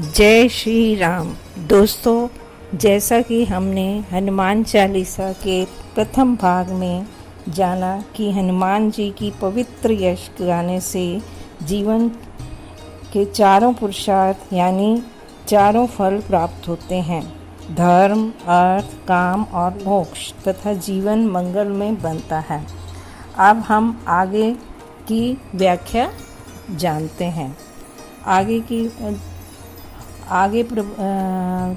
जय श्री राम। दोस्तों, जैसा कि हमने हनुमान चालीसा के प्रथम भाग में जाना कि हनुमान जी की पवित्र यश गाने से जीवन के चारों पुरुषार्थ यानी चारों फल प्राप्त होते हैं। धर्म, अर्थ, काम और मोक्ष तथा जीवन मंगलमय बनता है। अब हम आगे की व्याख्या जानते हैं। आगे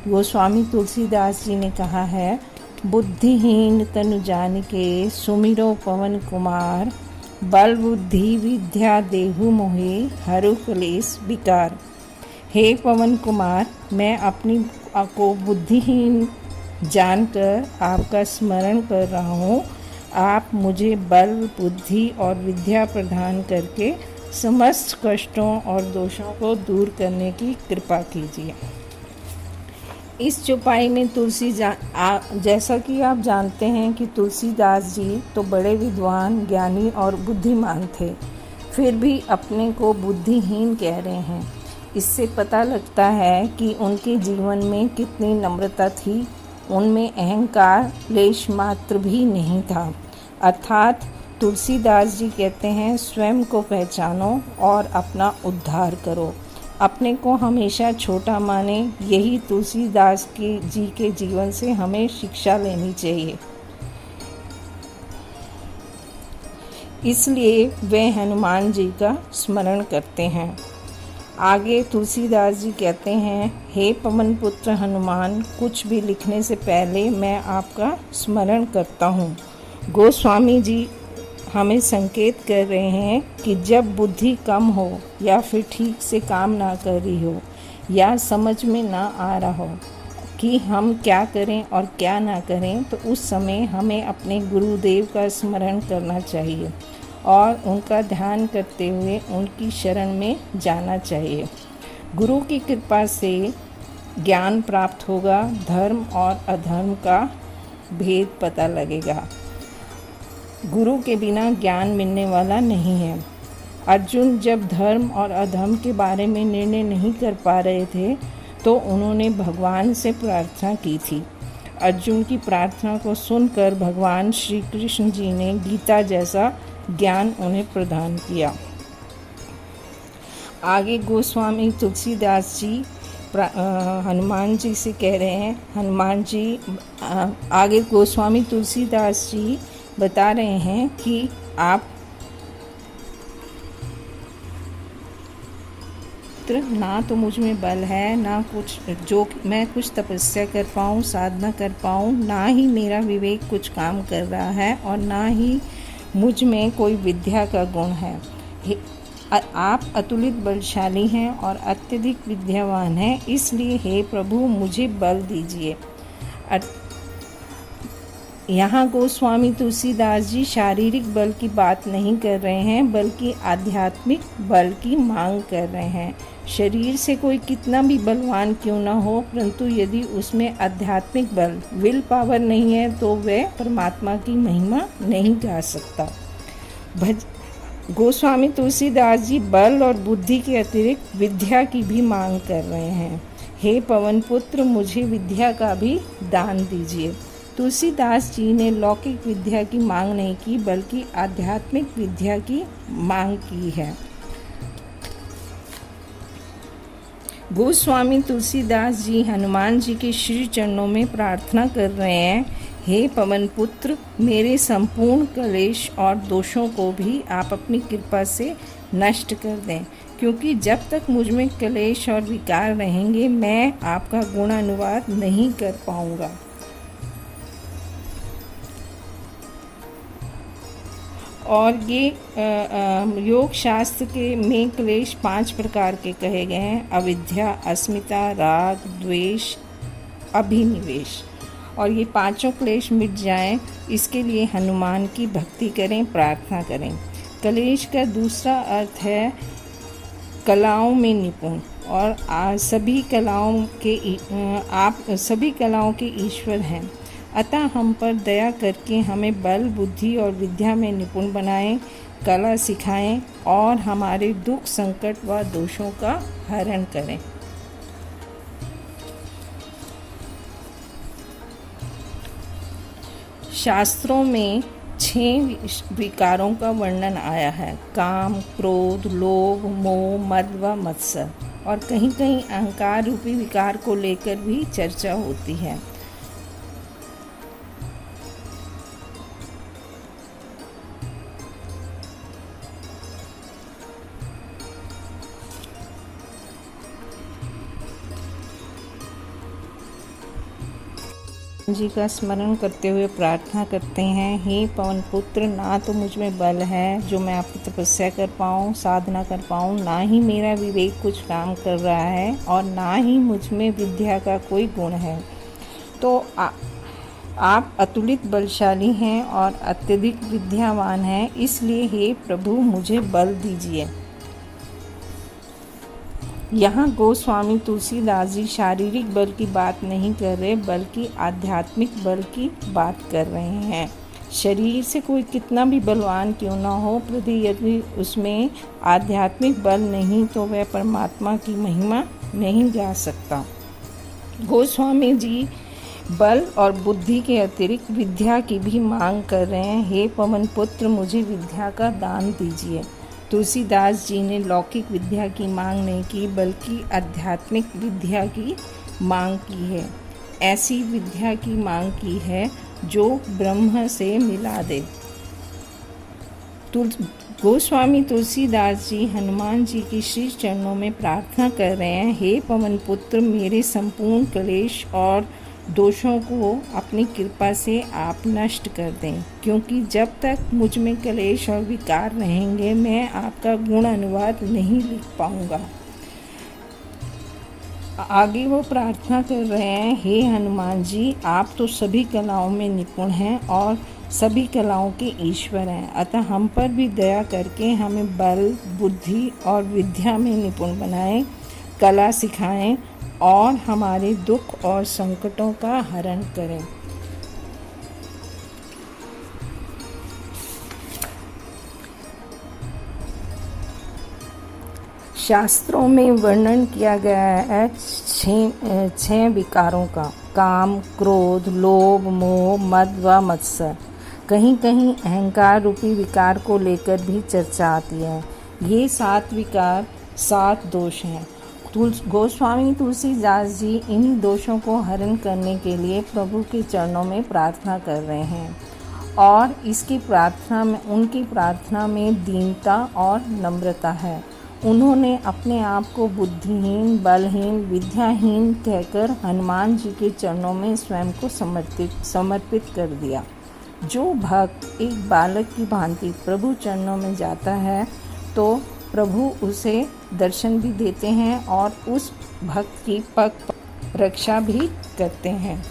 गोस्वामी तुलसीदास जी ने कहा है, बुद्धिहीन तनु जानिके सुमिरो पवन कुमार, बल बुद्धि विद्या देहु मोहे हरु कलेश विकार। हे पवन कुमार, मैं अपनी को बुद्धिहीन जानकर आपका स्मरण कर रहा हूँ। आप मुझे बल, बुद्धि और विद्या प्रदान करके समस्त कष्टों और दोषों को दूर करने की कृपा कीजिए। इस चौपाई में जैसा कि आप जानते हैं कि तुलसीदास जी तो बड़े विद्वान, ज्ञानी और बुद्धिमान थे, फिर भी अपने को बुद्धिहीन कह रहे हैं। इससे पता लगता है कि उनके जीवन में कितनी नम्रता थी। उनमें अहंकार लेश मात्र भी नहीं था। अर्थात तुलसीदास जी कहते हैं, स्वयं को पहचानो और अपना उद्धार करो। अपने को हमेशा छोटा माने। यही तुलसीदास जी के जीवन से हमें शिक्षा लेनी चाहिए। इसलिए वे हनुमान जी का स्मरण करते हैं। आगे तुलसीदास जी कहते हैं, हे पवन पुत्र हनुमान, कुछ भी लिखने से पहले मैं आपका स्मरण करता हूँ। गोस्वामी जी हमें संकेत कर रहे हैं कि जब बुद्धि कम हो या फिर ठीक से काम ना कर रही हो या समझ में ना आ रहा हो कि हम क्या करें और क्या ना करें, तो उस समय हमें अपने गुरुदेव का स्मरण करना चाहिए और उनका ध्यान करते हुए उनकी शरण में जाना चाहिए। गुरु की कृपा से ज्ञान प्राप्त होगा, धर्म और अधर्म का भेद पता लगेगा। गुरु के बिना ज्ञान मिलने वाला नहीं है। अर्जुन जब धर्म और अधर्म के बारे में निर्णय नहीं कर पा रहे थे तो उन्होंने भगवान से प्रार्थना की थी। अर्जुन की प्रार्थना को सुनकर भगवान श्री कृष्ण जी ने गीता जैसा ज्ञान उन्हें प्रदान किया। आगे गोस्वामी तुलसीदास जी हनुमान जी से कह रहे हैं, आगे गोस्वामी तुलसीदास जी बता रहे हैं कि आप ना तो मुझ में बल है, ना कुछ जो मैं कुछ तपस्या कर पाऊँ, साधना कर पाऊँ, ना ही मेरा विवेक कुछ काम कर रहा है और ना ही मुझ में कोई विद्या का गुण है। आप अतुलित बलशाली हैं और अत्यधिक विद्यावान हैं, इसलिए हे प्रभु मुझे बल दीजिए। यहाँ गोस्वामी तुलसीदास जी शारीरिक बल की बात नहीं कर रहे हैं, बल्कि आध्यात्मिक बल की मांग कर रहे हैं। शरीर से कोई कितना भी बलवान क्यों ना हो, परंतु यदि उसमें आध्यात्मिक बल, विल पावर नहीं है तो वह परमात्मा की महिमा नहीं गा सकता। गोस्वामी तुलसीदास जी बल और बुद्धि के अतिरिक्त विद्या की भी मांग कर रहे हैं। हे पवन पुत्र, मुझे विद्या का भी दान दीजिए। तुलसीदास जी ने लौकिक विद्या की मांग नहीं की, बल्कि आध्यात्मिक विद्या की मांग की है। गोस्वामी तुलसीदास जी हनुमान जी के श्री चरणों में प्रार्थना कर रहे हैं, हे पवन पुत्र, मेरे संपूर्ण क्लेश और दोषों को भी आप अपनी कृपा से नष्ट कर दें, क्योंकि जब तक मुझ में क्लेश और विकार रहेंगे मैं आपका गुणानुवाद नहीं कर पाऊंगा। और ये योग शास्त्र के में क्लेश 5 प्रकार के कहे गए हैं: अविद्या, अस्मिता, राग, द्वेष, अभिनिवेश। और ये पांचों क्लेश मिट जाएं, इसके लिए हनुमान की भक्ति करें, प्रार्थना करें। क्लेश का दूसरा अर्थ है कलाओं में निपुण, और आप सभी कलाओं के ईश्वर हैं। अतः हम पर दया करके हमें बल, बुद्धि और विद्या में निपुण बनाएं, कला सिखाएं और हमारे दुख, संकट व दोषों का हरण करें। शास्त्रों में 6 विकारों का वर्णन आया है: काम, क्रोध, लोभ, मोह, मद व मत्सर। और कहीं कहीं अहंकार रूपी विकार को लेकर भी चर्चा होती है। जी का स्मरण करते हुए प्रार्थना करते हैं, हे पवन पुत्र, ना तो मुझ में बल है जो मैं आपकी तपस्या कर पाऊँ, साधना कर पाऊँ, ना ही मेरा विवेक कुछ काम कर रहा है, और ना ही मुझ में विद्या का कोई गुण है। तो आप अतुलित बलशाली हैं और अत्यधिक विद्यावान हैं, इसलिए हे प्रभु मुझे बल दीजिए। यहाँ गोस्वामी तुलसीदास जी शारीरिक बल की बात नहीं कर रहे, बल्कि आध्यात्मिक बल की बात कर रहे हैं। शरीर से कोई कितना भी बलवान क्यों ना हो, यदि उसमें आध्यात्मिक बल नहीं तो वह परमात्मा की महिमा नहीं गा सकता। गोस्वामी जी बल और बुद्धि के अतिरिक्त विद्या की भी मांग कर रहे हैं। हे पवन पुत्र, मुझे विद्या का दान दीजिए। तुलसीदास जी ने लौकिक विद्या की मांग नहीं की, बल्कि आध्यात्मिक विद्या की मांग की है। ऐसी विद्या की मांग की है जो ब्रह्म से मिला दे। गोस्वामी तुलसीदास जी हनुमान जी की श्री चरणों में प्रार्थना कर रहे हैं, हे पवन पुत्र, मेरे संपूर्ण क्लेश और दोषों को अपनी कृपा से आप नष्ट कर दें, क्योंकि जब तक मुझ में क्लेश और विकार रहेंगे मैं आपका गुण अनुवाद नहीं लिख पाऊंगा। आगे वो प्रार्थना कर रहे हैं, हे हनुमान जी, आप तो सभी कलाओं में निपुण हैं और सभी कलाओं के ईश्वर हैं, अतः हम पर भी दया करके हमें बल, बुद्धि और विद्या में निपुण बनाएं, कला सिखाएं और हमारे दुख और संकटों का हरण करें। शास्त्रों में वर्णन किया गया है 6 विकारों का: काम, क्रोध, लोभ, मोह, मद व मत्सर। कहीं कहीं अहंकार रूपी विकार को लेकर भी चर्चा आती है। ये 7 विकार 7 दोष हैं। गोस्वामी तुलसीदास जी इन दोषों को हरण करने के लिए प्रभु के चरणों में प्रार्थना कर रहे हैं, और उनकी प्रार्थना में दीनता और नम्रता है। उन्होंने अपने आप को बुद्धिहीन, बलहीन, विद्याहीन कहकर हनुमान जी के चरणों में स्वयं को समर्पित कर दिया। जो भक्त एक बालक की भांति प्रभु चरणों में जाता है तो प्रभु उसे दर्शन भी देते हैं और उस भक्त की पग रक्षा भी करते हैं।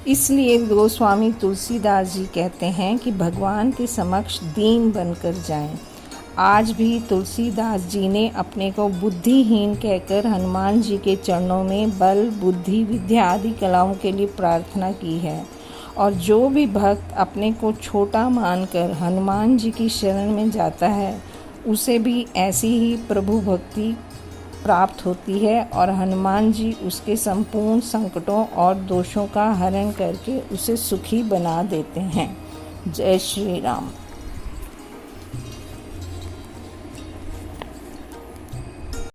इसलिए गोस्वामी तुलसीदास जी कहते हैं कि भगवान के समक्ष दीन बनकर जाएं। आज भी तुलसीदास जी ने अपने को बुद्धिहीन कहकर हनुमान जी के चरणों में बल, बुद्धि, विद्या आदि कलाओं के लिए प्रार्थना की है। और जो भी भक्त अपने को छोटा मानकर हनुमान जी की शरण में जाता है, उसे भी ऐसी ही प्रभु भक्ति प्राप्त होती है और हनुमान जी उसके संपूर्ण संकटों और दोषों का हरण करके उसे सुखी बना देते हैं। जय श्री राम।